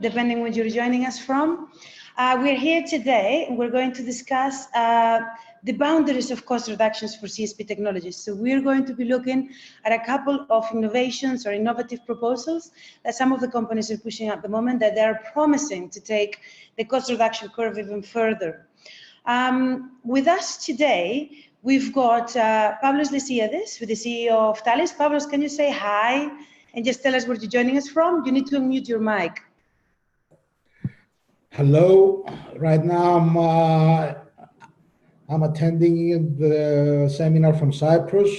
depending where you're joining us from. We're here today, and we're going to discuss the boundaries of cost reductions for CSP Technologies. So we're going to be looking at a couple of innovations or innovative proposals that some of the companies are pushing at the moment that they're promising to take the cost reduction curve even further. With us today, we've got Pavlos Lysiadis, who's the CEO of Thales. Pavlos, can you say hi and just tell us where you're joining us from? You need to unmute your mic. Hello. Right now, I'm attending the seminar from Cyprus.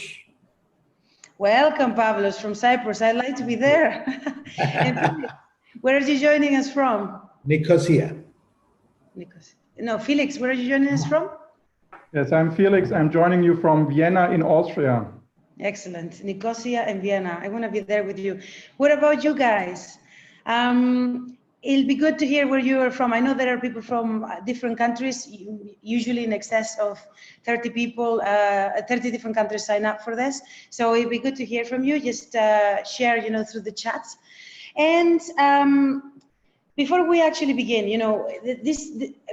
Welcome, Pavlos, from Cyprus. I'd like to be there. And where are you joining us from? Nicosia. Nicosia. No, Felix, where are you joining us from? Yes, I'm Felix. I'm joining you from Vienna in Austria. Excellent. Nicosia and Vienna. I want to be there with you. What about you guys? It'll be good to hear where you are from. I know there are people from different countries, usually in excess of 30 people, 30 different countries sign up for this. So it'd be good to hear from you. Just share, through the chats. And before we actually begin,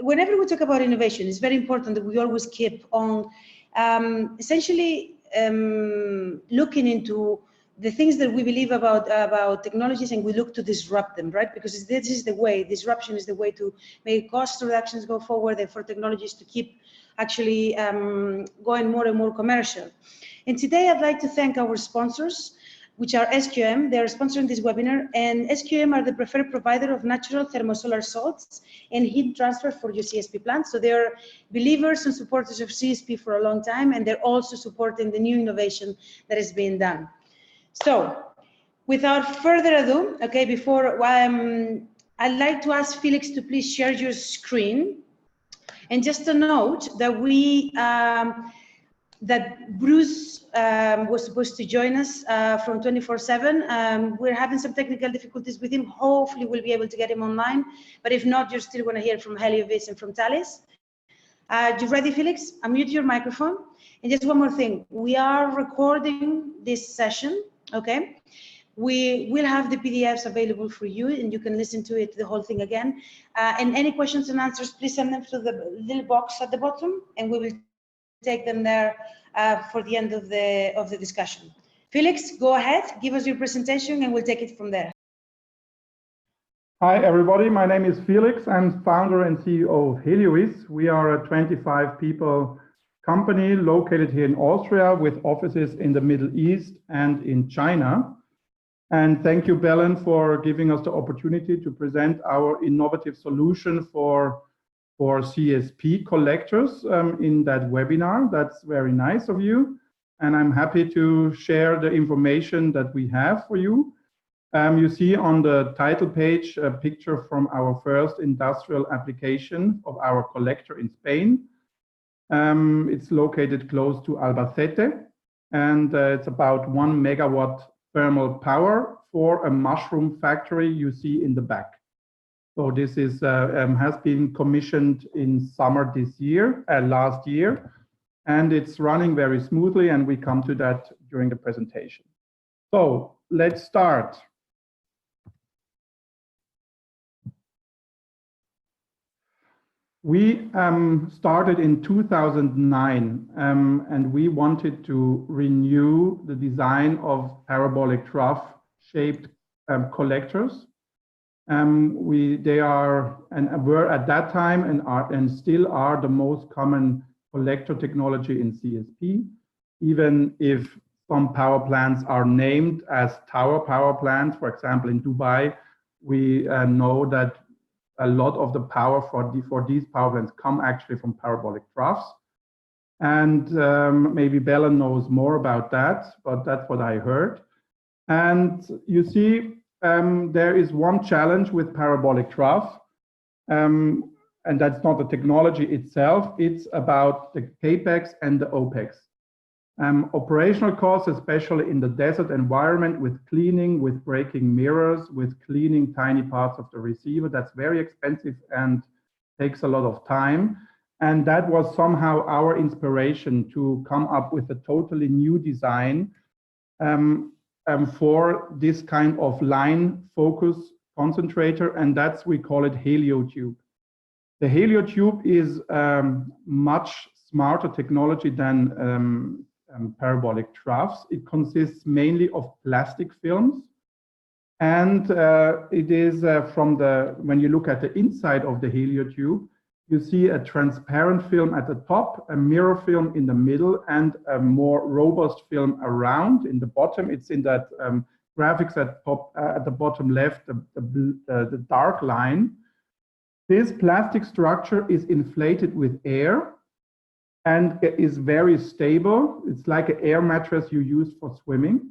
whenever we talk about innovation, it's very important that we always keep on essentially looking into the things that we believe about technologies, and we look to disrupt them, right? Because this is the way, disruption is the way to make cost reductions go forward and for technologies to keep actually going more and more commercial. And today I'd like to thank our sponsors, which are SQM. They're sponsoring this webinar, and SQM are the preferred provider of natural thermosolar salts and heat transfer for your CSP plants. So they're believers and supporters of CSP for a long time, and they're also supporting the new innovation that is being done. So without further ado, okay, I'd like to ask Felix to please share your screen. And just a note that that Bruce was supposed to join us from 24/7. We're having some technical difficulties with him. Hopefully we'll be able to get him online, but if not, you're still going to hear from Heliovis and from Thales. You ready, Felix? Unmute your microphone. And just one more thing, we are recording this session, okay? We will have the PDFs available for you, and you can listen to it, the whole thing again. And any questions and answers, please send them to the little box at the bottom, and we will take them there for the end of the discussion. Felix, go ahead, give us your presentation, and we'll take it from there. Hi, everybody. My name is Felix. I'm founder and CEO of Heliovis. We are a 25 people company located here in Austria with offices in the Middle East and in China. And thank you, Belen, for giving us the opportunity to present our innovative solution for CSP collectors in that webinar. That's very nice of you. And I'm happy to share the information that we have for you. You see on the title page a picture from our first industrial application of our collector in Spain. It's located close to Albacete, and it's about 1 megawatt thermal power for a mushroom factory you see in the back. So this is has been commissioned in summer this year, last year, and it's running very smoothly, and we come to that during the presentation. So let's start. We started in 2009, and we wanted to renew the design of parabolic trough-shaped collectors. They are and were at that time and still are the most common collector technology in CSP, even if some power plants are named as tower power plants. For example, in Dubai, we know that a lot of the power for these power plants come actually from parabolic troughs. And maybe Belen knows more about that, but that's what I heard. And you see, there is one challenge with parabolic trough, and that's not the technology itself, it's about the CAPEX and the OPEX. Operational costs, especially in the desert environment, with cleaning, with breaking mirrors, with cleaning tiny parts of the receiver, that's very expensive and takes a lot of time. And that was somehow our inspiration to come up with a totally new design for this kind of line focus concentrator, and that's, we call it heliotube. The heliotube is much smarter technology than parabolic troughs. It consists mainly of plastic films, and it is when you look at the inside of the heliotube, you see a transparent film at the top, a mirror film in the middle, and a more robust film around in the bottom. It's in that graphics at the bottom left, the dark line. This plastic structure is inflated with air and it is very stable. It's like an air mattress you use for swimming.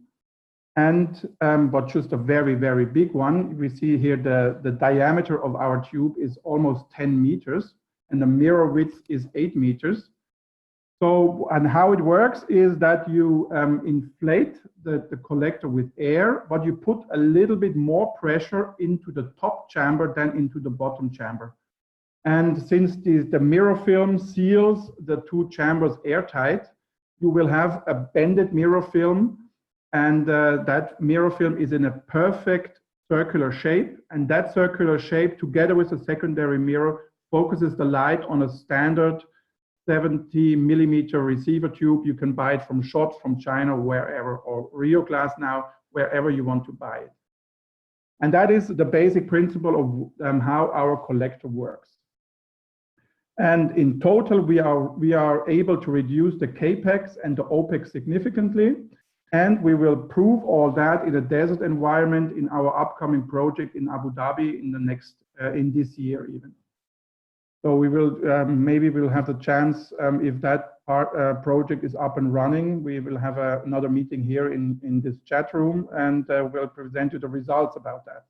And but just a very, very big one. We see here the diameter of our tube is almost 10 meters and the mirror width is 8 meters. So, and how it works is that you inflate the collector with air, but you put a little bit more pressure into the top chamber than into the bottom chamber. And since the mirror film seals the two chambers airtight, you will have a bended mirror film, and that mirror film is in a perfect circular shape, and that circular shape together with the secondary mirror focuses the light on a standard 70 millimeter receiver tube. You can buy it from Schott, from China, wherever, or Rio Glass now, wherever you want to buy it. And that is the basic principle of how our collector works. And in total, we are able to reduce the CAPEX and the OPEX significantly. And we will prove all that in a desert environment in our upcoming project in Abu Dhabi in the next, in this year even. So we will, maybe we'll have the chance, if that project is up and running, we will have another meeting here in this chat room, and we'll present you the results about that.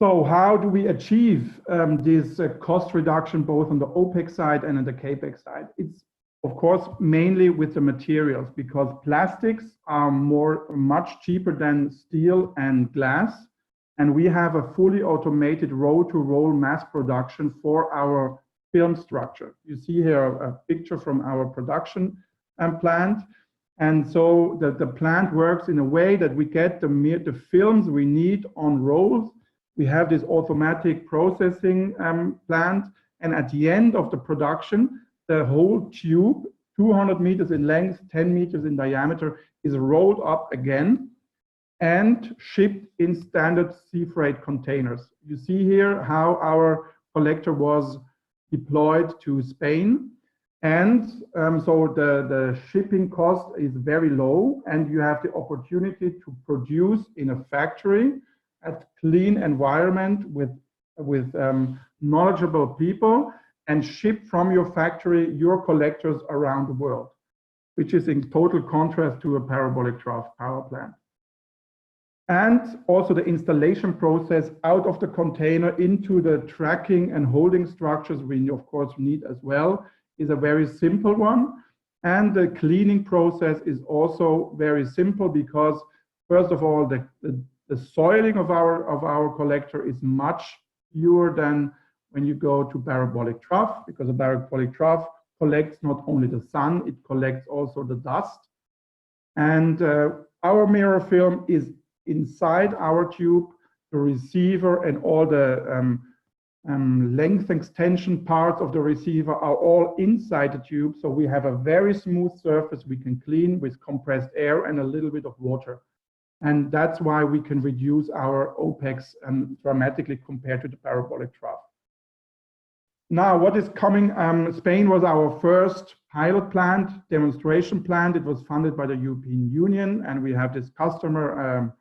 So how do we achieve this cost reduction both on the OPEX side and on the CAPEX side? It's of course mainly with the materials, because plastics are much cheaper than steel and glass. And we have a fully automated roll-to-roll mass production for our film structure. You see here a picture from our production plant. And so the plant works in a way that we get the films we need on rolls. We have this automatic processing plant. And at the end of the production, the whole tube, 200 meters in length, 10 meters in diameter, is rolled up again and shipped in standard sea freight containers. You see here how our collector was deployed to Spain. And so the shipping cost is very low, and you have the opportunity to produce in a factory at clean environment with knowledgeable people, and ship from your factory your collectors around the world, which is in total contrast to a parabolic trough power plant. And also the installation process out of the container into the tracking and holding structures we of course need as well is a very simple one. And the cleaning process is also very simple, because first of all, the soiling of our collector is much fewer than when you go to parabolic trough, because a parabolic trough collects not only the sun, it collects also the dust. And our mirror film is inside our tube. The receiver and all the length extension parts of the receiver are all inside the tube. So we have a very smooth surface we can clean with compressed air and a little bit of water. And that's why we can reduce our OPEX dramatically compared to the parabolic trough. Now, what is coming? Spain was our first pilot plant, demonstration plant. It was funded by the European Union, and we have this customer,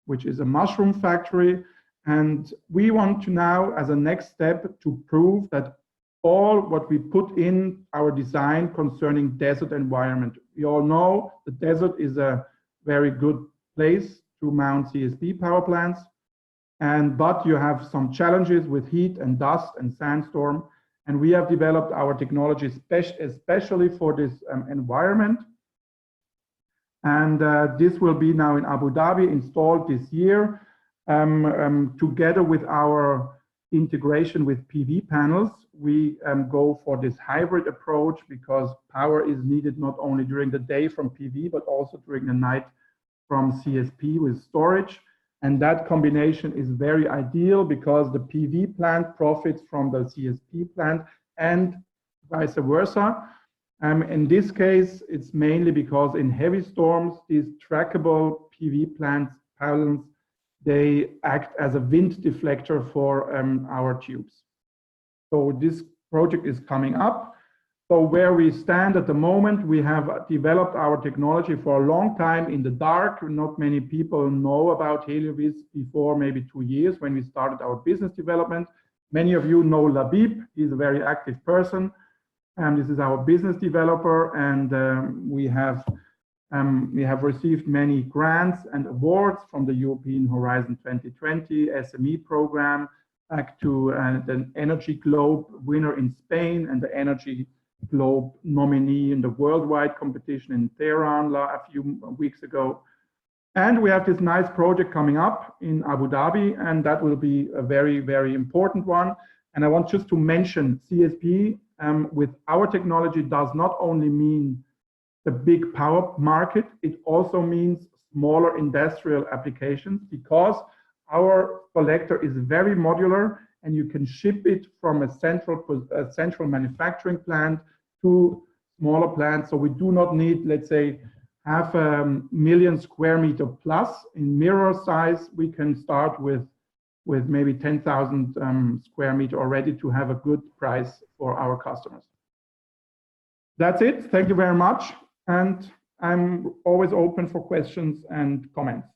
which is a mushroom factory. And we want to now, as a next step, to prove that all what we put in our design concerning desert environment. We all know the desert is a very good place to mount CSP power plants. But you have some challenges with heat and dust and sandstorm. And we have developed our technology especially for this environment. And this will be now in Abu Dhabi, installed this year, together with our integration with PV panels. We go for this hybrid approach, because power is needed not only during the day from PV, but also during the night from CSP with storage. And that combination is very ideal because the PV plant profits from the CSP plant and vice versa. In this case, it's mainly because in heavy storms, these trackable PV plants, pylons, they act as a wind deflector for our tubes. So this project is coming up. So where we stand at the moment, we have developed our technology for a long time in the dark. Not many people know about HelioVis before maybe 2 years when we started our business development. Many of you know Labib. He's a very active person. This is our business developer, and we have received many grants and awards from the European Horizon 2020 SME program, back to the Energy Globe winner in Spain and the Energy Globe nominee in the worldwide competition in Tehran a few weeks ago. And we have this nice project coming up in Abu Dhabi, and that will be a very, very important one. And I want just to mention CSP with our technology does not only mean the big power market, it also means smaller industrial applications, because our collector is very modular and you can ship it from a central manufacturing plant to smaller plants. So we do not need, let's say, 500,000 square meter plus. In mirror size, we can start with maybe 10,000 square meter already to have a good price for our customers. That's it. Thank you very much. And I'm always open for questions and comments.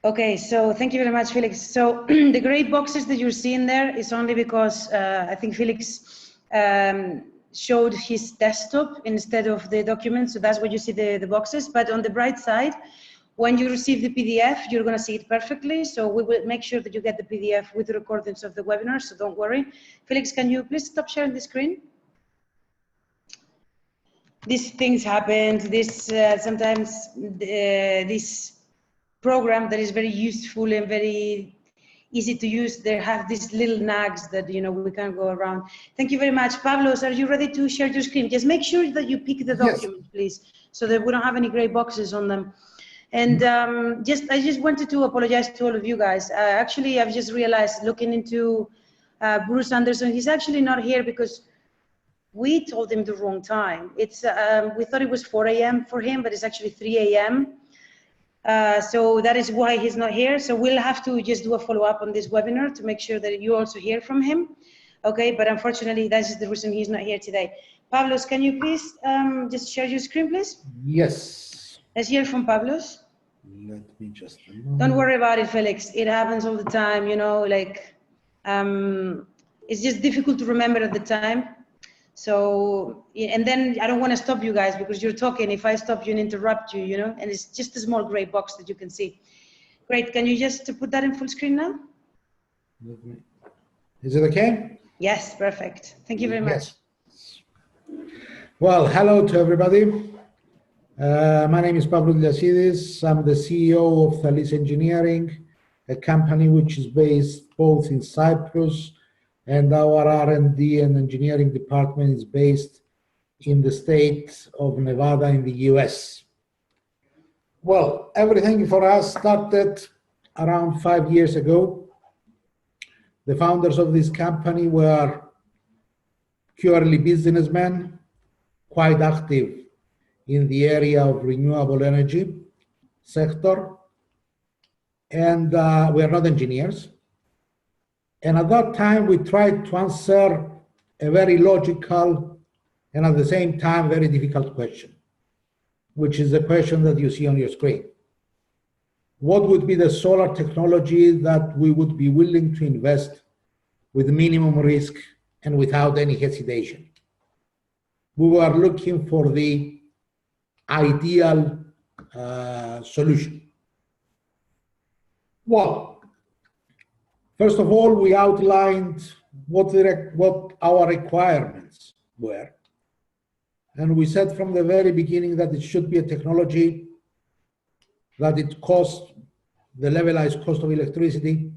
Okay, so thank you very much, Felix. So the gray boxes that you're seeing there is only because I think Felix showed his desktop instead of the document. So that's why you see the boxes. But on the bright side, when you receive the PDF, you're going to see it perfectly. So we will make sure that you get the PDF with the recordings of the webinar. So don't worry. Felix, can you please stop sharing the screen? These things happen. Sometimes this program that is very useful and very easy to use, they have these little nags that we can go around. Thank you very much. Pavlos, are you ready to share your screen? Just make sure that you pick the document, yes, please, so that we don't have any gray boxes on them. And I just wanted to apologize to all of you guys. Actually, I've just realized, looking into Bruce Anderson, he's actually not here because we told him the wrong time. It's we thought it was 4 a.m. for him, but it's actually 3 a.m. So that is why he's not here. So we'll have to just do a follow-up on this webinar to make sure that you also hear from him. Okay, but unfortunately, that's just the reason he's not here today. Pavlos, can you please just share your screen, please? Yes. Let's hear from Pavlos. Let me just... Don't worry about it, Felix. It happens all the time, it's just difficult to remember at the time. So, and then I don't want to stop you guys because you're talking. If I stop you and interrupt you, and it's just a small gray box that you can see. Great. Can you just put that in full screen now? Is it okay? Yes, perfect. Thank you very much. Well, hello to everybody. My name is Pavlos Liasidis. I'm the CEO of Thalis Engineering, a company which is based both in Cyprus, and our R&D and engineering department is based in the state of Nevada in the US. Well, everything for us started around 5 years ago. The founders of this company were purely businessmen, quite active in the area of renewable energy sector. And we are not engineers. And at that time, we tried to answer a very logical and at the same time very difficult question, which is the question that you see on your screen. What would be the solar technology that we would be willing to invest with minimum risk and without any hesitation? We were looking for the ideal solution. Well, first of all, we outlined what our requirements were. And we said from the very beginning that it should be a technology that the levelized cost of electricity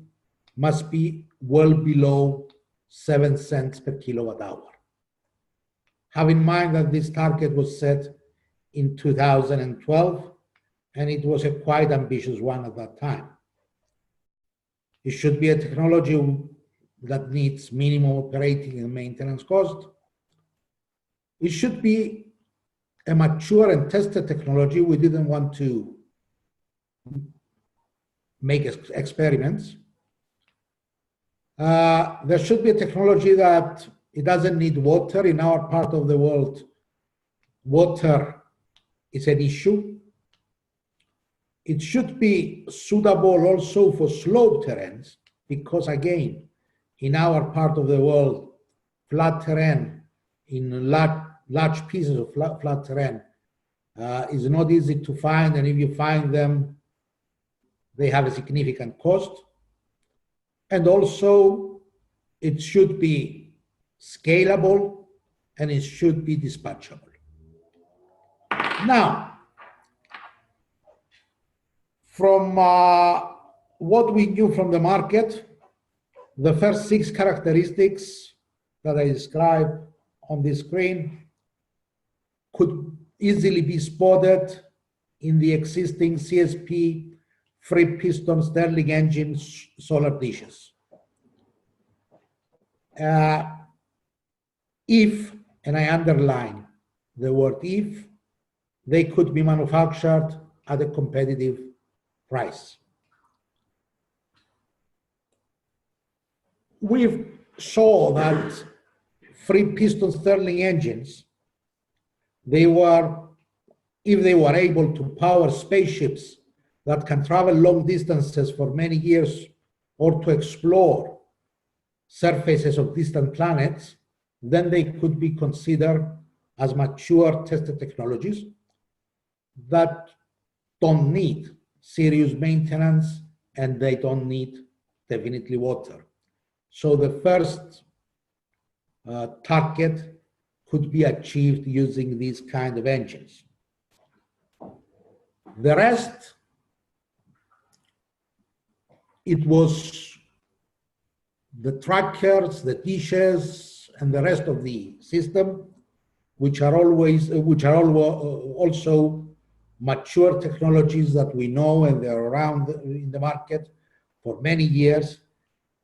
must be well below 7 cents per kilowatt hour. Have in mind that this target was set in 2012, and it was a quite ambitious one at that time. It should be a technology that needs minimum operating and maintenance cost. It should be a mature and tested technology. We didn't want to make experiments. There should be a technology that it doesn't need water. In our part of the world, water is an issue. It should be suitable also for slope terrains, because again, in our part of the world, flat terrain, in large pieces of flat terrain, is not easy to find, and if you find them, they have a significant cost. And also, it should be scalable and it should be dispatchable. Now, from what we knew from the market, the first 6 characteristics that I described on the screen could easily be spotted in the existing CSP Freepiston Stirling engine solar dishes. If, and I underline the word if, they could be manufactured at a competitive price. We saw that Freepiston Stirling engines, if they were able to power spaceships that can travel long distances for many years or to explore surfaces of distant planets, then they could be considered as mature tested technologies that don't need serious maintenance and they don't need definitely water. So the first target could be achieved using these kind of engines. The rest, it was the trackers, the dishes, and the rest of the system, which are also mature technologies that we know and they're around in the market for many years,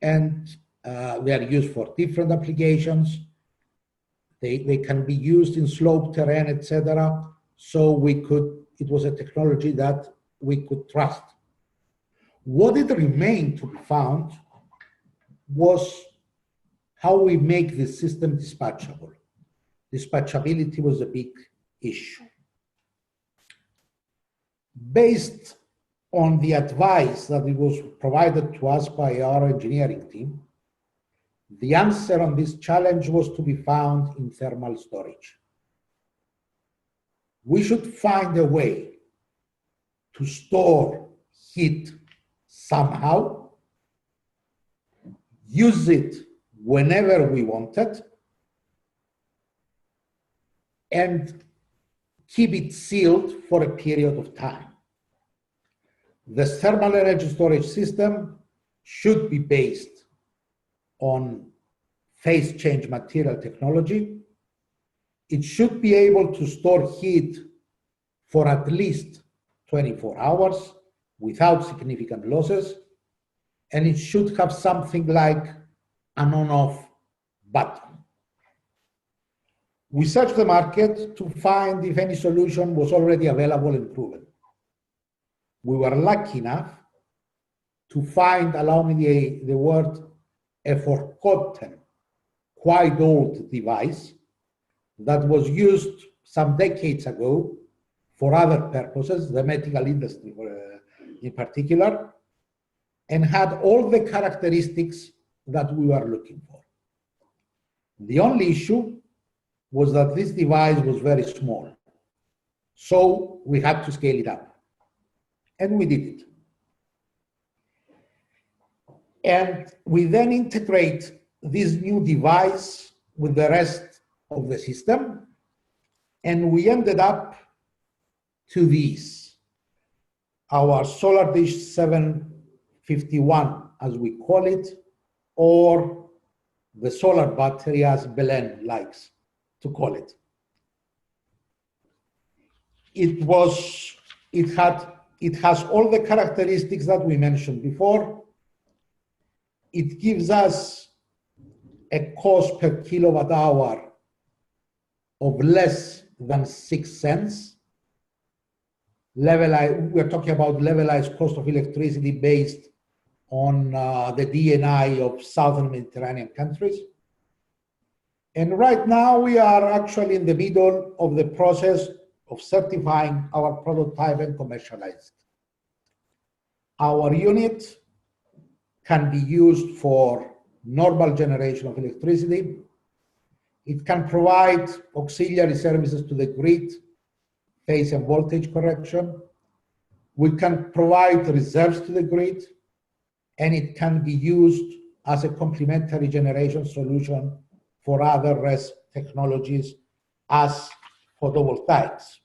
and they are used for different applications. They can be used in slope terrain, etc. So it was a technology that we could trust. What it remained to be found was how we make the system dispatchable. Dispatchability was a big issue. Based on the advice that it was provided to us by our engineering team, the answer on this challenge was to be found in thermal storage. We should find a way to store heat somehow, use it whenever we want it, and keep it sealed for a period of time. The thermal energy storage system should be based on phase change material technology. It should be able to store heat for at least 24 hours without significant losses, and it should have something like an on-off button. We searched the market to find if any solution was already available and proven. We were lucky enough to find, allow me the word, a forgotten, quite old device that was used some decades ago for other purposes, the medical industry in particular, and had all the characteristics that we were looking for. The only issue was that this device was very small. So we had to scale it up. And we did it. And we then integrate this new device with the rest of the system. And we ended up to these, our Solar Dish 751, as we call it, or the solar battery, as Belen likes to call it. It had it has all the characteristics that we mentioned before. It gives us a cost per kilowatt hour of less than 6 cents. We're talking about levelized cost of electricity based on the DNI of Southern Mediterranean countries. And right now we are actually in the middle of the process of certifying our prototype and commercialized. Our unit can be used for normal generation of electricity. It can provide auxiliary services to the grid, phase and voltage correction. We can provide reserves to the grid, and it can be used as a complementary generation solution for other RES technologies as photovoltaics.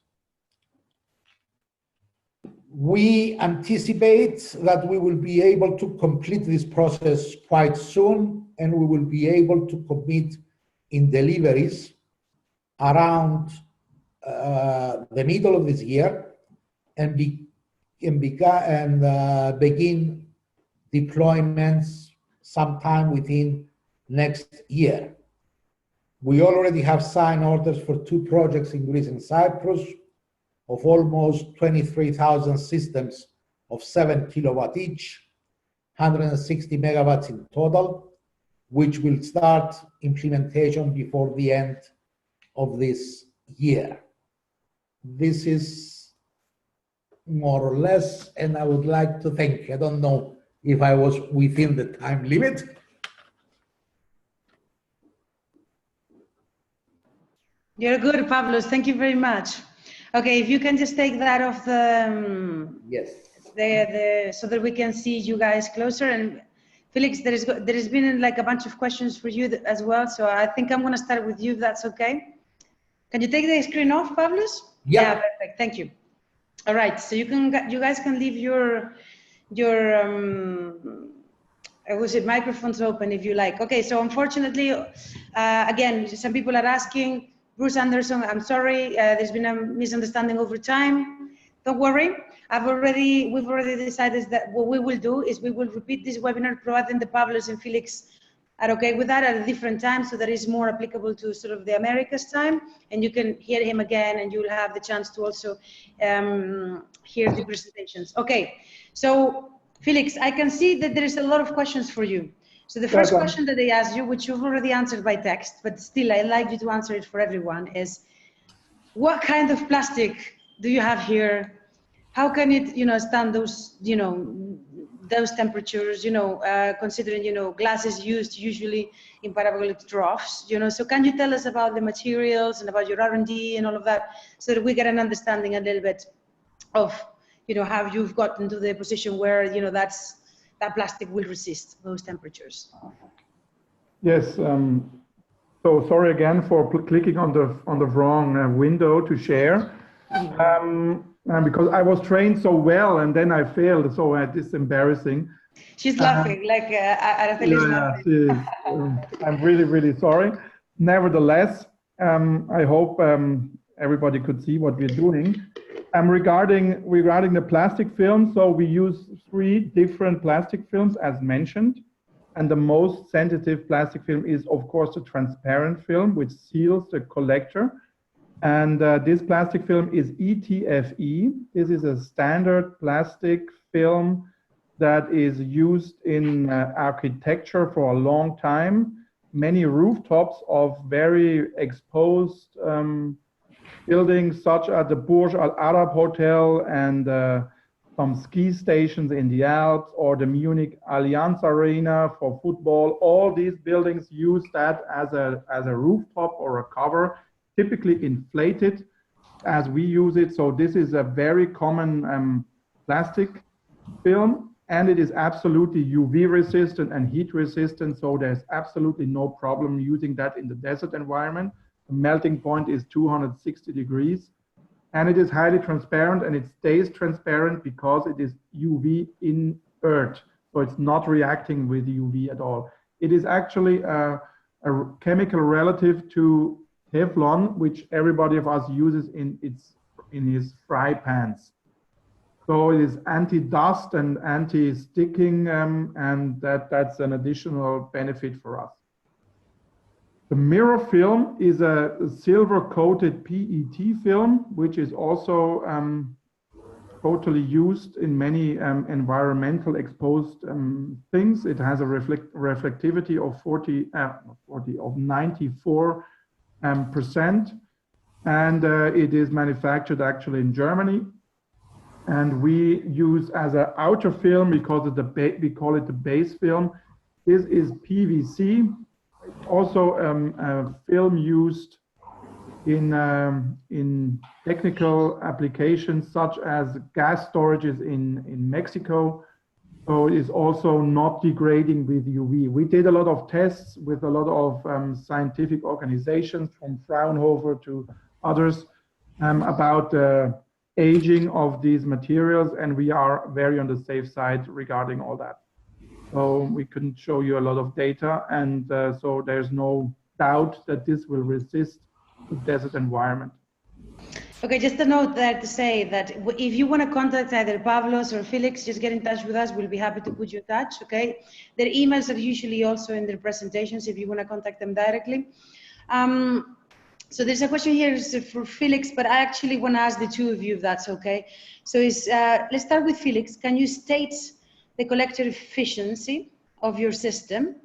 We anticipate that we will be able to complete this process quite soon, and we will be able to commit in deliveries around the middle of this year and begin deployments sometime within next year. We already have signed orders for 2 projects in Greece and Cyprus of almost 23,000 systems of 7 kilowatt each, 160 megawatts in total, which will start implementation before the end of this year. This is more or less, and I would like to thank you. I don't know if I was within the time limit. You're good, Pavlos. Thank you very much. Okay, if you can just take that off the yes, so that we can see you guys closer. And Felix, there has been like a bunch of questions for you as well. So I think I'm going to start with you, if that's okay. Can you take the screen off, Pavlos? Yeah, perfect. Thank you. All right, so you guys can leave your microphones open if you like. Okay, so unfortunately, again, some people are asking, Bruce Anderson, I'm sorry, there's been a misunderstanding over time. Don't worry, we've already decided that what we will do is we will repeat this webinar, providing the Pavlos and Felix are okay with that at a different time, so that is more applicable to sort of the Americas time, and you can hear him again, and you'll have the chance to also hear the presentations. Okay, so Felix, I can see that there is a lot of questions for you. So the first question that they asked you, which you've already answered by text, but still I'd like you to answer it for everyone, is what kind of plastic do you have here? How can it, stand those, those temperatures, considering, glass is used usually in parabolic troughs, so can you tell us about the materials and about your R&D and all of that, so that we get an understanding a little bit of, how you've gotten to the position where, that plastic will resist those temperatures? Yes. So sorry again for clicking on the wrong window to share. Because I was trained so well and then I failed, so it's embarrassing. She's laughing, like Araceli's laughing. I'm really, really sorry. Nevertheless, I hope everybody could see what we're doing. Regarding the plastic film, so we use 3 different plastic films as mentioned. And the most sensitive plastic film is, of course, the transparent film, which seals the collector. And this plastic film is ETFE. This is a standard plastic film that is used in architecture for a long time. Many rooftops of very exposed buildings, such as the Burj Al Arab Hotel and some ski stations in the Alps, or the Munich Allianz Arena for football. All these buildings use that as a rooftop or a cover, typically inflated as we use it. So this is a very common plastic film, and it is absolutely UV resistant and heat resistant. So there's absolutely no problem using that in the desert environment. The melting point is 260 degrees, and it is highly transparent, and it stays transparent because it is UV inert. So it's not reacting with UV at all. It is actually a chemical relative to Teflon, which everybody of us uses in his fry pans. So it is anti-dust and anti-sticking, and that's an additional benefit for us. The mirror film is a silver-coated PET film, which is also totally used in many environmental exposed things. It has a reflectivity of 94%, and it is manufactured actually in Germany. And we use as an outer film because of we call it the base film. This is PVC. It's also a film used in technical applications such as gas storages in Mexico. So it is also not degrading with UV. We did a lot of tests with a lot of scientific organizations from Fraunhofer to others about the aging of these materials, and we are very on the safe side regarding all that. So we can show you a lot of data, and so there's no doubt that this will resist the desert environment. Okay, just a note there to say that if you want to contact either Pavlos or Felix, just get in touch with us. We'll be happy to put you in touch, okay? Their emails are usually also in their presentations if you want to contact them directly. So there's a question here for Felix, but I actually want to ask the two of you if that's okay. So let's start with Felix. Can you state the collector efficiency of your system,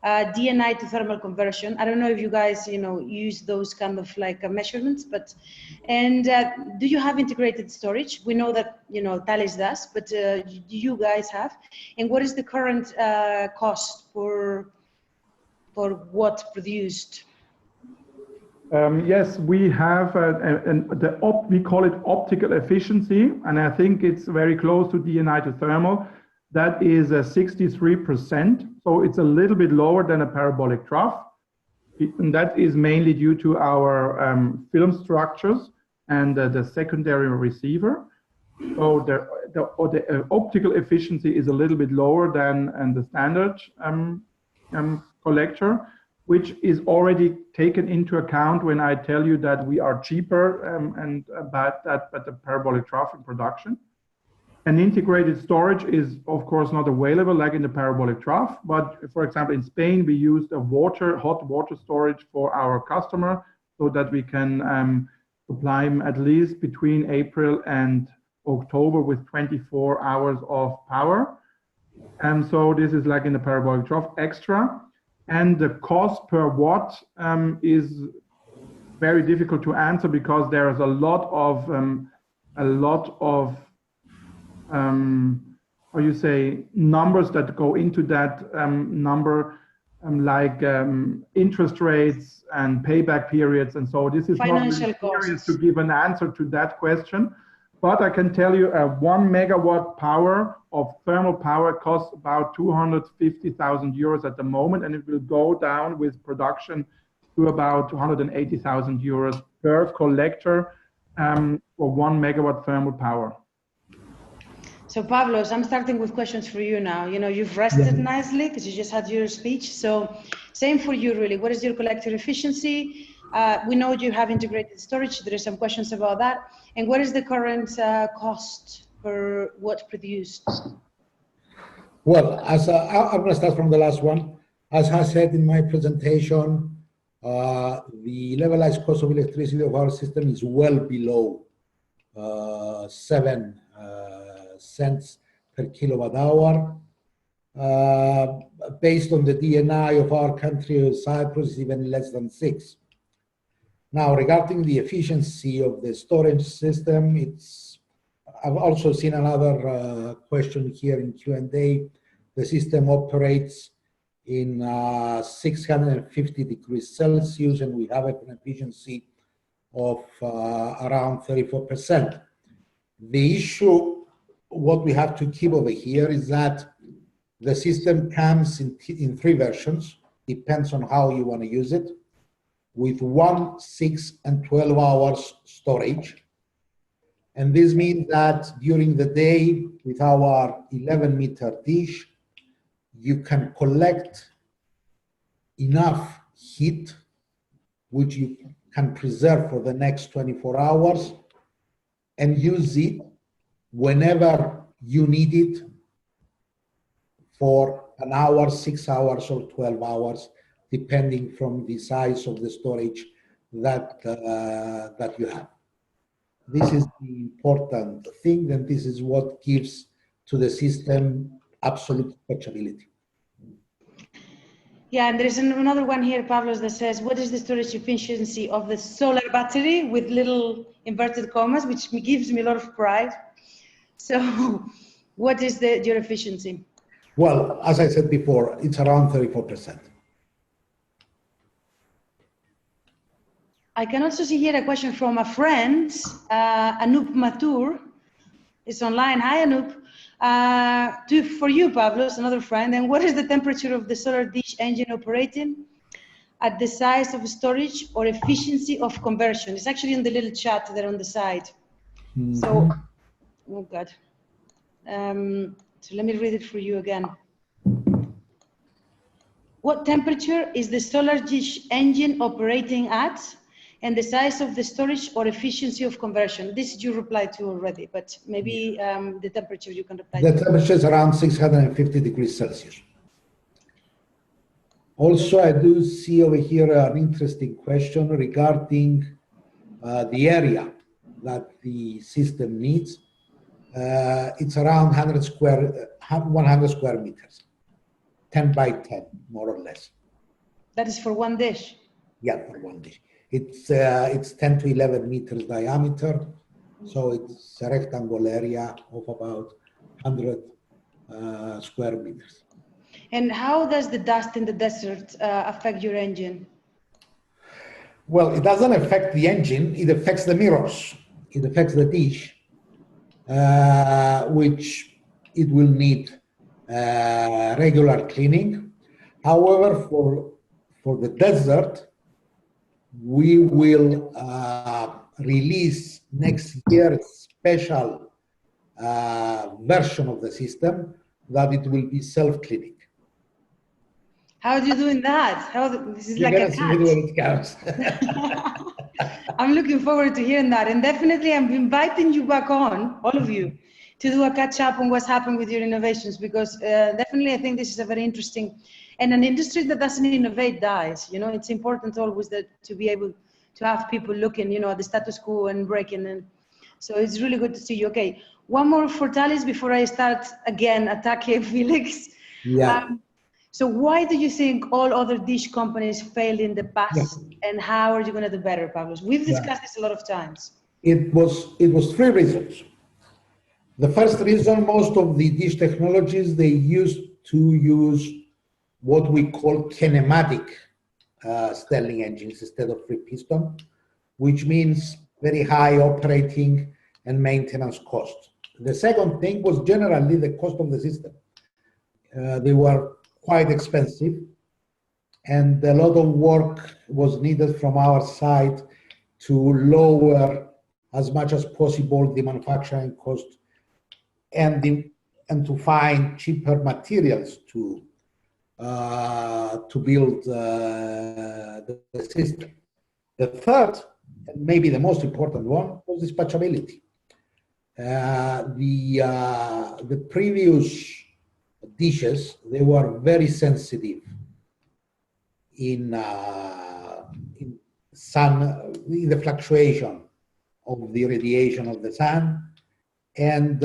DNI to thermal conversion? I don't know if you guys, use those kind of like measurements, and do you have integrated storage? We know that, Thales does, but do you guys have? And what is the current cost for what produced? Yes, we have we call it optical efficiency, and I think it's very close to DNI to thermal. That is 63%, so it's a little bit lower than a parabolic trough, and that is mainly due to our film structures and the secondary receiver. So the optical efficiency is a little bit lower than the standard collector, which is already taken into account when I tell you that we are cheaper but the parabolic trough in production. And integrated storage is, of course, not available like in the parabolic trough, but for example, in Spain, we used a hot water storage for our customer so that we can supply them at least between April and October with 24 hours of power. And so this is like in the parabolic trough extra. And the cost per watt is very difficult to answer because there is a lot of how you say, numbers that go into that number, like interest rates and payback periods. And so this is financial not really serious costs to give an answer to that question. But I can tell you 1 megawatt power of thermal power costs about 250,000 euros at the moment, and it will go down with production to about 280,000 euros per collector for 1 megawatt thermal power. So Pavlos, I'm starting with questions for you now. You've rested nicely because you just had your speech. So same for you, really. What is your collector efficiency? We know you have integrated storage. There are some questions about that. And what is the current cost per watt produced? Well, I'm going to start from the last one. As I said in my presentation, the levelized cost of electricity of our system is well below 7 cents per kilowatt hour. Based on the DNI of our country, Cyprus, is even less than 6. Now, regarding the efficiency of the storage system, I've also seen another question here in Q&A. The system operates in 650 degrees Celsius, and we have an efficiency of around 34%. The issue, what we have to keep over here is that the system comes in 3 versions, depends on how you want to use it, with 1, 6, and 12 hours storage. And this means that during the day, with our 11-meter dish, you can collect enough heat, which you can preserve for the next 24 hours, and use it whenever you need it for an hour, 6 hours, or 12 hours, depending from the size of the storage that, that you have. This is the important thing, and this is what gives to the system absolute flexibility. Yeah, and there is another one here, Pavlos, that says, what is the storage efficiency of the solar battery, with little inverted commas, which gives me a lot of pride. So what is your efficiency? Well, as I said before, it's around 34%. I can also see here a question from a friend, Anup Mathur, is online. Hi, Anup. For you, Pavlos, another friend. And what is the temperature of the solar dish engine operating at the size of storage or efficiency of conversion? It's actually in the little chat there on the side. Mm-hmm. So, oh God. So let me read it for you again. What temperature is the solar dish engine operating at, and the size of the storage or efficiency of conversion? This you replied to already, but maybe the temperature you can reply to. The temperature is around 650 degrees Celsius. Also, I do see over here an interesting question regarding the area that the system needs. It's around 100 square meters, 10 by 10, more or less. That is for one dish? Yeah, for one dish. It's 10 to 11 meters diameter, so it's a rectangle area of about 100 square meters. And how does the dust in the desert affect your engine? Well, it doesn't affect the engine, it affects the mirrors. It affects the dish, which it will need regular cleaning. However, for the desert, we will release next year a special version of the system that it will be self-cleaning. How are you doing that? This is like a cat. When it comes. I'm looking forward to hearing that, and definitely I'm inviting you back on, all of you, to do a catch up on what's happened with your innovations, because definitely I think this is a very interesting, and an industry that doesn't innovate dies. You know, it's important always to be able to have people looking, you know, at the status quo and breaking. And so it's really good to see you. Okay, one more for Thalys before I start again attacking Felix. Yeah. So why do you think all other dish companies failed in the past, and how are you going to do better, Pavlos? We've discussed this a lot of times. It was 3 reasons. The first reason, most of the dish technologies, they used to use what we call kinematic Stirling engines instead of Freepiston, which means very high operating and maintenance costs. The second thing was generally the cost of the system. They were quite expensive, and a lot of work was needed from our side to lower as much as possible the manufacturing cost and to find cheaper materials to build the system. The third, and maybe the most important one, was dispatchability. The previous dishes, they were very sensitive in the fluctuation of the radiation of the sun, and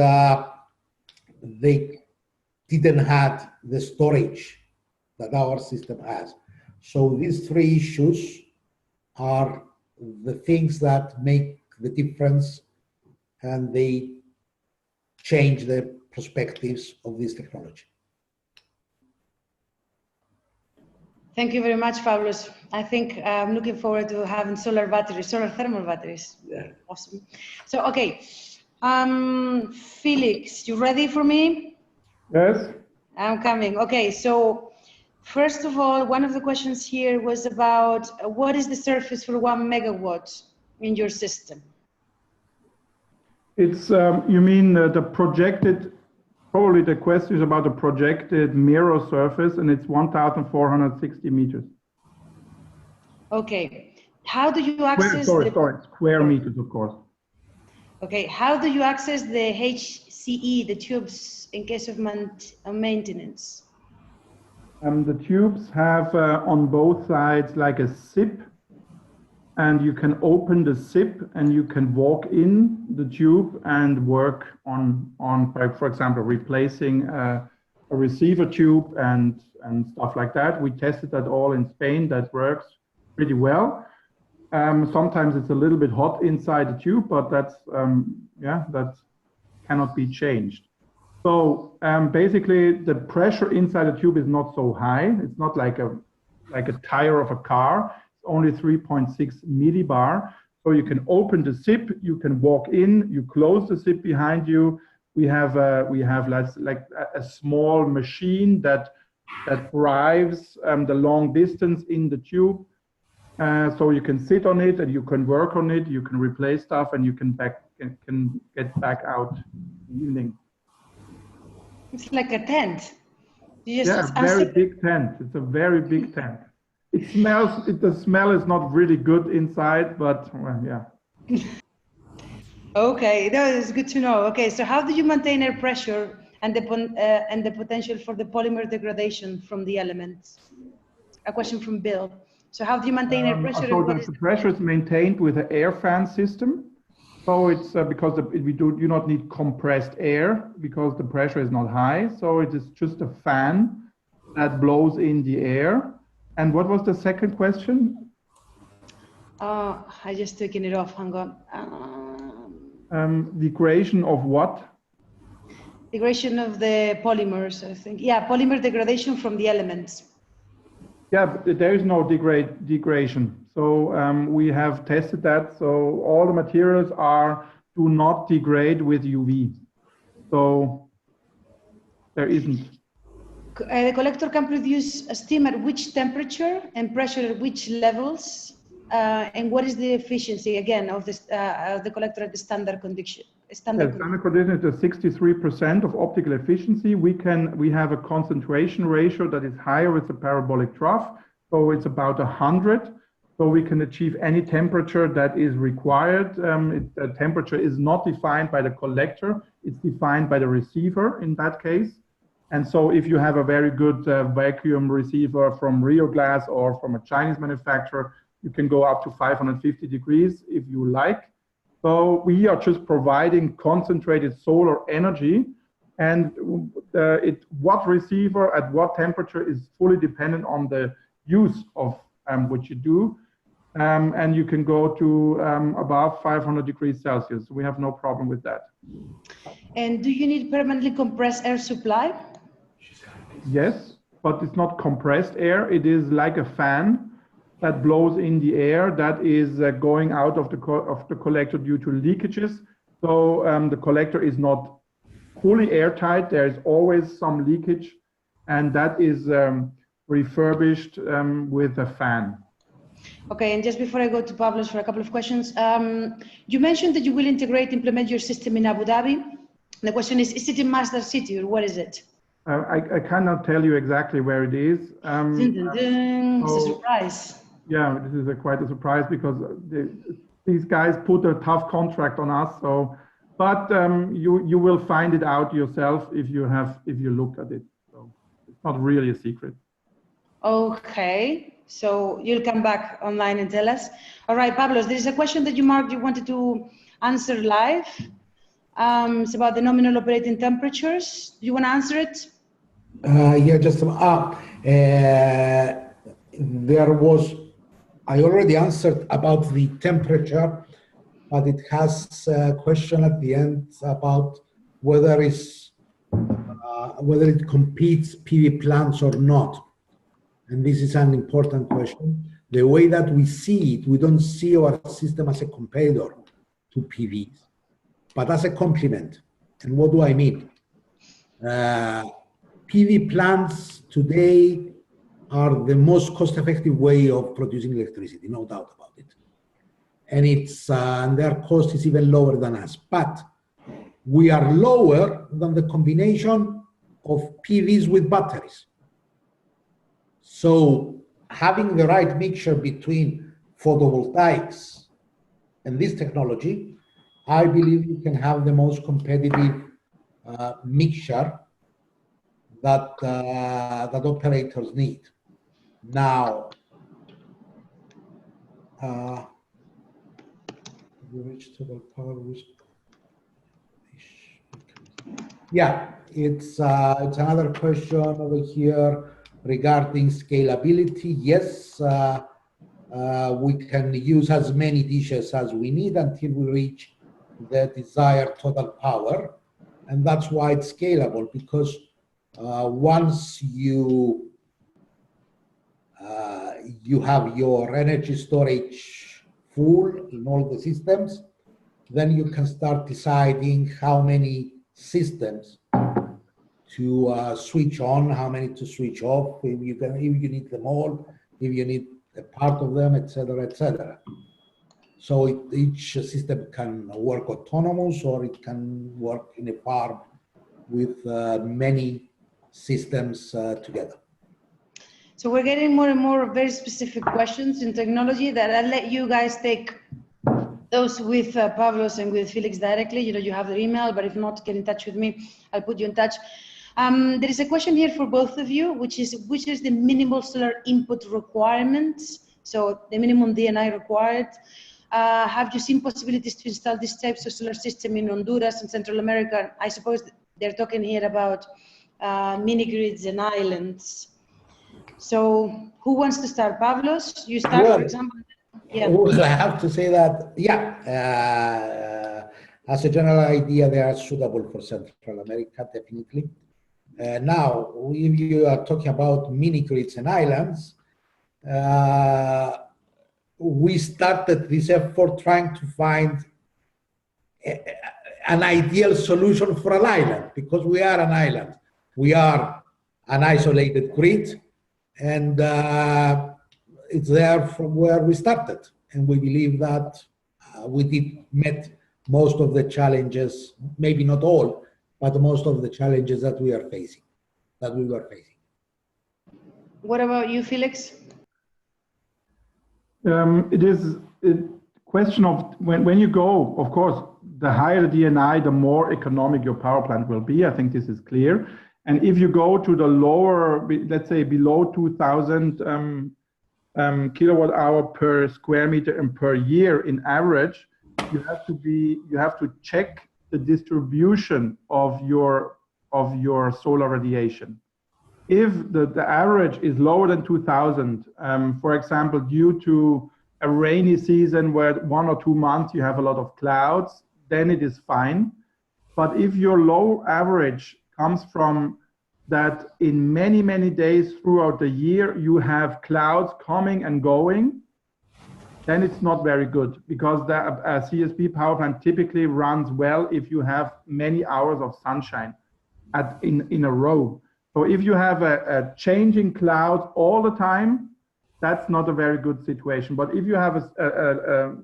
they didn't have the storage that our system has. So these 3 issues are the things that make the difference, and they change the perspectives of this technology. Thank you very much, Pavlos. I think I'm looking forward to having solar thermal batteries. Yeah. Awesome. So, okay. Felix, you ready for me? Yes. I'm coming. Okay, so first of all, one of the questions here was about what is the surface for 1 megawatt in your system? It's, you mean the projected, probably the question is about the projected mirror surface, and it's 1,460 meters. Okay. How do you access Sorry, square meters, of course. Okay, how do you access the HCE, the tubes, in case of maintenance? The tubes have on both sides like a zip, and you can open the zip and you can walk in the tube and work on for example, replacing a receiver tube and stuff like that. We tested that all in Spain. That works pretty well. Sometimes it's a little bit hot inside the tube, but that's, yeah, that cannot be changed. So basically the pressure inside the tube is not so high. It's not like a tire of a car. It's only 3.6 millibar. So you can open the zip, you can walk in, you close the zip behind you. We have like a small machine that drives the long distance in the tube. So you can sit on it and you can work on it, you can replace stuff, and you can get back out in the evening. It's like a tent. Yeah, a very big tent. It's a very big tent. It smells, the smell is not really good inside, but well, yeah. Okay, that is good to know. Okay, so how do you maintain air pressure and the potential for the polymer degradation from the elements? A question from Bill. So how do you maintain air pressure? So the pressure is maintained with an air fan system. So it's because we do not need compressed air because the pressure is not high. So it is just a fan that blows in the air. And what was the second question? I just taken it off. Hang on. Degradation of what? Degradation of the polymers, I think. Yeah, polymer degradation from the elements. Yeah, there is no degradation. So we have tested that. So all the materials do not degrade with UV. So there isn't. The collector can produce a steam at which temperature and pressure at which levels, and what is the efficiency again of this the collector at the standard condition? Standard condition is a 63% of optical efficiency. We have a concentration ratio that is higher with the parabolic trough, so it's about 100. So we can achieve any temperature that is required. The temperature is not defined by the collector; it's defined by the receiver in that case. And so if you have a very good vacuum receiver from Rio Glass or from a Chinese manufacturer, you can go up to 550 degrees if you like. So we are just providing concentrated solar energy, and what receiver at what temperature is fully dependent on the use of what you do. And you can go to above 500 degrees Celsius. We have no problem with that. And do you need permanently compressed air supply? Yes, but it's not compressed air. It is like a fan that blows in the air that is going out of the collector due to leakages. So the collector is not fully airtight. There is always some leakage, and that is refurbished with a fan. Okay, and just before I go to Pablo's for a couple of questions, you mentioned that you will implement your system in Abu Dhabi. The question is it in Masdar City or what is it? I cannot tell you exactly where it is. It's a surprise. Yeah, this is quite a surprise because these guys put a tough contract on us. So, but you will find it out yourself if you look at it. So it's not really a secret. Okay, so you'll come back online and tell us. All right, Pablos, there is a question that you marked you wanted to answer live. It's about the nominal operating temperatures. Do you want to answer it? Yeah, just I already answered about the temperature, but it has a question at the end about whether it competes PV plants or not. And this is an important question. The way that we see it, we don't see our system as a competitor to PVs, but as a complement. And what do I mean? PV plants today are the most cost-effective way of producing electricity, no doubt about it. And and their cost is even lower than us. But we are lower than the combination of PVs with batteries. So having the right mixture between photovoltaics and this technology I believe you can have the most competitive mixture that that operators need. Now, vegetable power with, yeah, it's another question over here regarding scalability. Yes, we can use as many dishes as we need until we reach the desired total power, and that's why it's scalable, because once you you have your energy storage full in all the systems, then you can start deciding how many systems to switch on, how many to switch off, if you need them all, if you need a part of them, etc., etc. So each system can work autonomous, or it can work in a farm with many systems together. So we're getting more and more very specific questions in technology that I'll let you guys take those with Pavlos and with Felix directly. You know, you have their email, but if not, get in touch with me. I'll put you in touch. There is a question here for both of you, which is the minimal solar input requirements? So the minimum DNI required. Have you seen possibilities to install these types of solar system in Honduras and Central America? I suppose they're talking here about mini grids and islands. So who wants to start? Pavlos, you start, Well, for example. Yeah. Well, I have to say that, yeah, as a general idea, they are suitable for Central America, definitely. Now, if you are talking about mini grids and islands, we started this effort trying to find an ideal solution for an island, because we are an island. We are an isolated grid, and it's there from where we started. And we believe that we met most of the challenges, maybe not all, but most of the challenges that we were facing. What about you, Felix? It is a question of when you go, of course, the higher the DNI, the more economic your power plant will be. I think this is clear. And if you go to the lower, let's say below 2,000 kilowatt hour per square meter and per year in average, you have to check the distribution of your solar radiation. If the average is lower than 2,000, for example, due to a rainy season where 1 or 2 months you have a lot of clouds, then it is fine. But if your low average comes from that in many, many days throughout the year, you have clouds coming and going, then it's not very good, because the CSP power plant typically runs well if you have many hours of sunshine in a row. So if you have a changing cloud all the time, that's not a very good situation. But if you have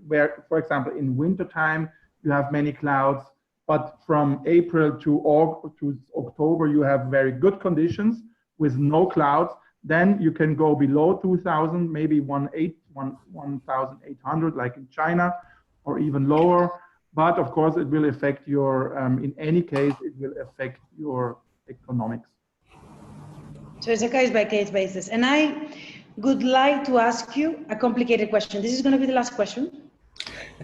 where, for example, in wintertime, you have many clouds, but from April to October, you have very good conditions with no clouds, then you can go below 2,000, maybe 1,800, like in China, or even lower. But of course, it will affect your, in any case, it will affect your economics. So it's a case-by-case basis. And I would like to ask you a complicated question. This is going to be the last question.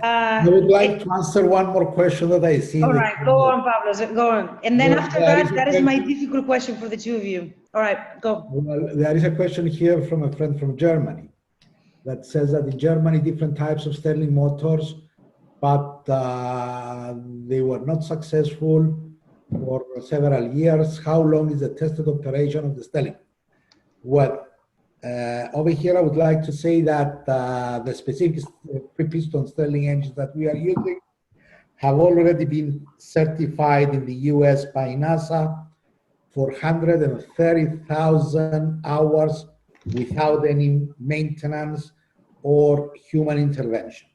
I would like to answer one more question that I see. All right, go on, Pavlos, go on. And then after that is my difficult question for the two of you. All right, go. Well, there is a question here from a friend from Germany that says that in Germany, different types of Stirling motors, but they were not successful for several years. How long is the tested operation of the Stirling? Well, over here, I would like to say that the specific Freepiston Stirling engines that we are using have already been certified in the US by NASA for 130,000 hours without any maintenance or human intervention.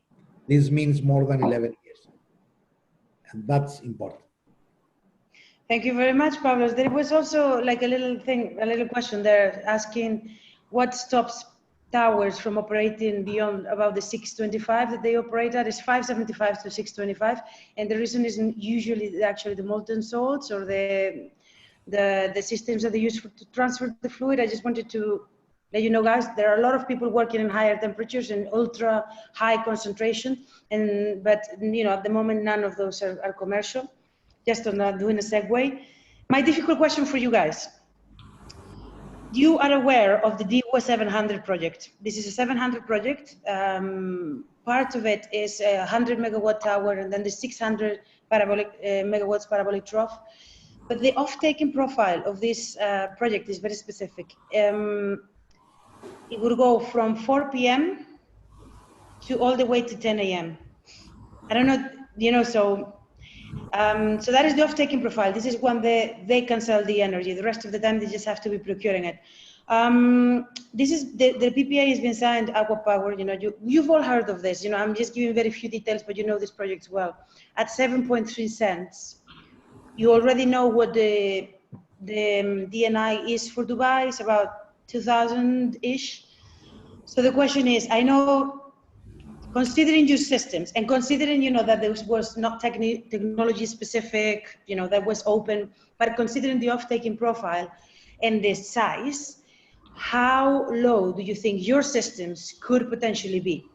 This means more than 11 years. And that's important. Thank you very much, Pavlos. There was also like a little question there asking what stops towers from operating beyond about the 625 that they operate at. Is 575 to 625, and the reason isn't usually actually the molten salts or the systems that they use to transfer the fluid. I just wanted to let you know, guys, there are a lot of people working in higher temperatures and ultra high concentration, but at the moment none of those are commercial. Just on doing a segue. My difficult question for you guys. You are aware of the DWA 700 project. This is a 700 project. Part of it is a 100 megawatt tower, and then the 600 megawatts parabolic trough. But the off-taking profile of this project is very specific. It would go from 4 p.m. to all the way to 10 a.m. I don't know, so that is the off-taking profile. This is when they can sell the energy. The rest of the time, they just have to be procuring it. This is the PPA has been signed, Aqua Power. You've all heard of this. I'm just giving very few details, but you know this project well. At 7.3 cents, you already know what the DNI is for Dubai. It's about 2,000-ish. So the question is, I know, considering your systems and considering, that this was not technology specific, that was open, but considering the off-taking profile and the size, how low do you think your systems could potentially be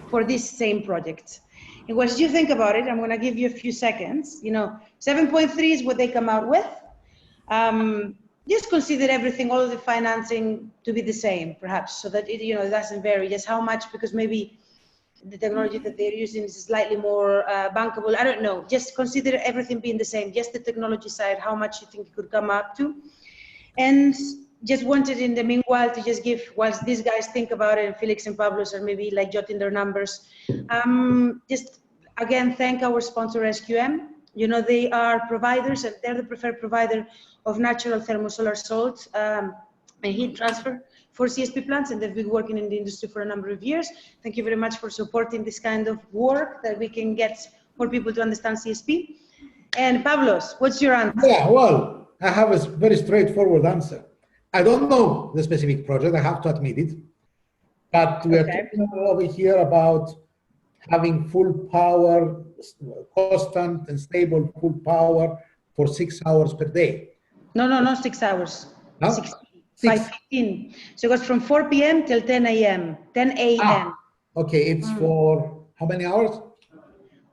for this same project? And once you think about it, I'm going to give you a few seconds. 7.3 is what they come out with. Just consider everything, all of the financing to be the same, perhaps, so that it doesn't vary. Just how much, because maybe the technology that they're using is slightly more bankable. I don't know. Just consider everything being the same. Just the technology side, how much you think it could come up to. And just wanted in the meanwhile to just give, whilst these guys think about it, and Felix and Pablos are maybe like jotting their numbers, just again, thank our sponsor SQM. They are providers, and they're the preferred provider of natural thermosolar salt and heat transfer for CSP plants, and they've been working in the industry for a number of years. Thank you very much for supporting this kind of work that we can get for people to understand CSP. And Pablos, what's your answer? Yeah, well, I have a very straightforward answer. I don't know the specific project, I have to admit it, but we are talking over here about having full power, constant and stable full power for 6 hours per day. No, not 6 hours. No? 5:15. So it goes from 4 p.m. till 10 a.m. 10 a.m. Okay, it's for how many hours?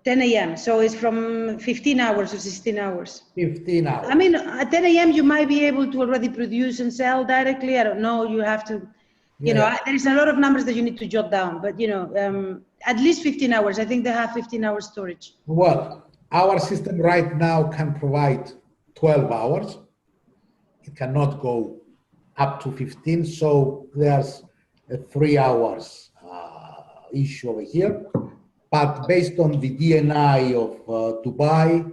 10 a.m. So it's from 15 hours to 16 hours. 15 hours. I mean, at 10 a.m. you might be able to already produce and sell directly. I don't know. You have to, there's a lot of numbers that you need to jot down, but at least 15 hours. I think they have 15 hours storage. Well, our system right now can provide 12 hours. It cannot go up to 15, so there's a 3 hours issue over here. But based on the DNI of Dubai,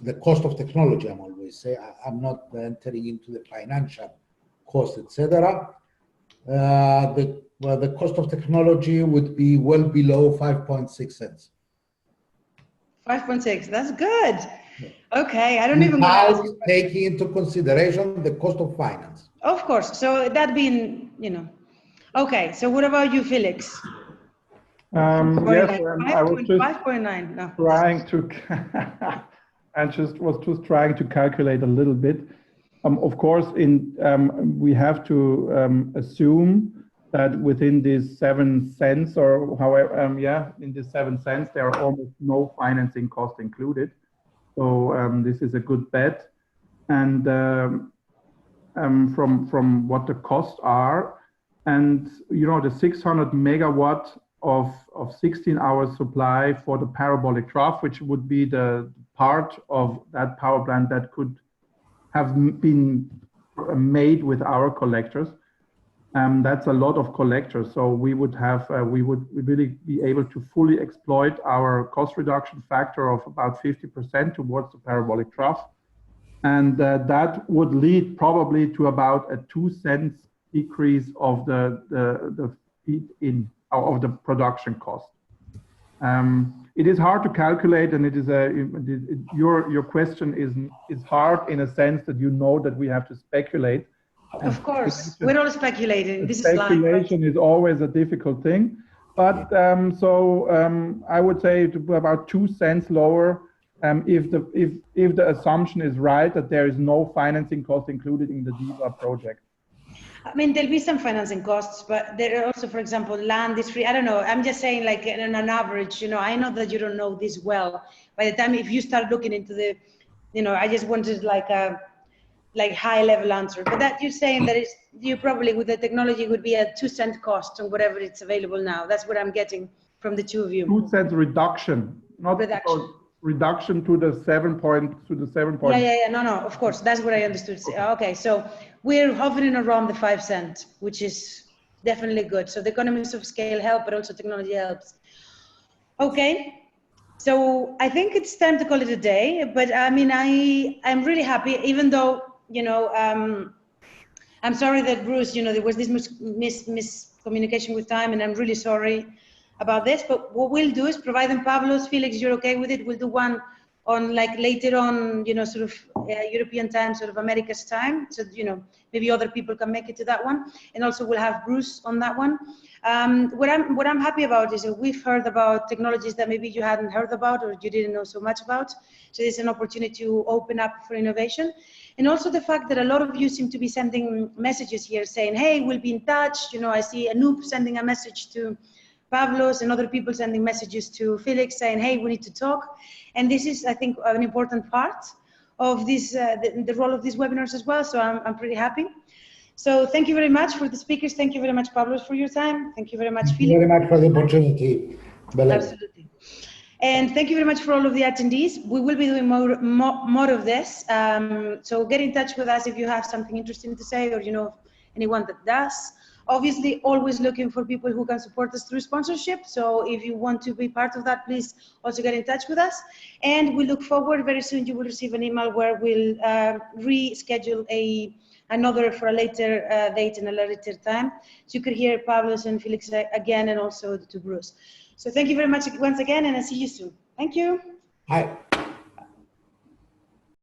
the cost of technology, I'm always saying, I'm not entering into the financial cost, etc. The cost of technology would be well below 5.6 cents. 5.6, that's good. Okay, I don't even without taking into consideration the cost of finance. Of course, so that being, okay, so what about you, Felix? Yes, I was just 5.9. No. trying to, was just trying to calculate a little bit. Of course, we have to assume that within these 7 cents, or however, in the 7 cents, there are almost no financing cost included. So this is a good bet. And from what the costs are, and the 600 megawatt of 16 hours supply for the parabolic trough, which would be the part of that power plant that could have been made with our collectors. That's a lot of collectors. So we would have, we would really be able to fully exploit our cost reduction factor of about 50% towards the parabolic trough. And that would lead probably to about a 2 cents decrease of the feed in of the production cost. It is hard to calculate, and it is your question is hard in a sense that that we have to speculate Of course, we're all speculating. This is live. Speculation is always a difficult thing. But I would say about 2 cents lower if the assumption is right that there is no financing cost included in the DIVA project. I mean, there'll be some financing costs, but there are also, for example, land is free. I don't know. I'm just saying, like, on an average, you know, I know that you don't know this well. By the time, if you start looking into the, you know, I just wanted like a high level answer. But that you're saying that it's, you probably with the technology would be a 2 cent cost on whatever it's available now. That's what I'm getting from the two of you. 2 cents reduction, not reduction. Reduction to the 7 point. Yeah. No, of course. That's what I understood. Okay, so we're hovering around the 5 cent, which is definitely good. So the economies of scale help, but also technology helps. Okay, so I think it's time to call it a day. But I mean, I'm really happy, even though, you know, I'm sorry that Bruce, you know, there was this miscommunication with time, and I'm really sorry about this, but what we'll do is, providing Pavlos, Felix, you're okay with it, we'll do one on like later on, you know, sort of European time, sort of America's time. So, you know, maybe other people can make it to that one. And also we'll have Bruce on that one. What I'm happy about is that we've heard about technologies that maybe you hadn't heard about or you didn't know so much about. So there's an opportunity to open up for innovation. And also the fact that a lot of you seem to be sending messages here saying, hey, we'll be in touch. You know, I see Anoop sending a message to Pavlos and other people sending messages to Felix saying, hey, we need to talk. And this is, I think, an important part of this, the role of these webinars as well. So I'm pretty happy. So thank you very much for the speakers. Thank you very much, Pavlos, for your time. Thank you very much, Felix. Thank you very much for the opportunity. Absolutely. And thank you very much for all of the attendees. We will be doing more of this. So get in touch with us if you have something interesting to say or you know anyone that does. Obviously, always looking for people who can support us through sponsorship. So if you want to be part of that, please also get in touch with us. And we look forward, very soon you will receive an email where we'll reschedule another for a later date and a later time. So you could hear Pavlos and Felix again, and also to Bruce. So thank you very much once again, and I'll see you soon. Thank you. Bye.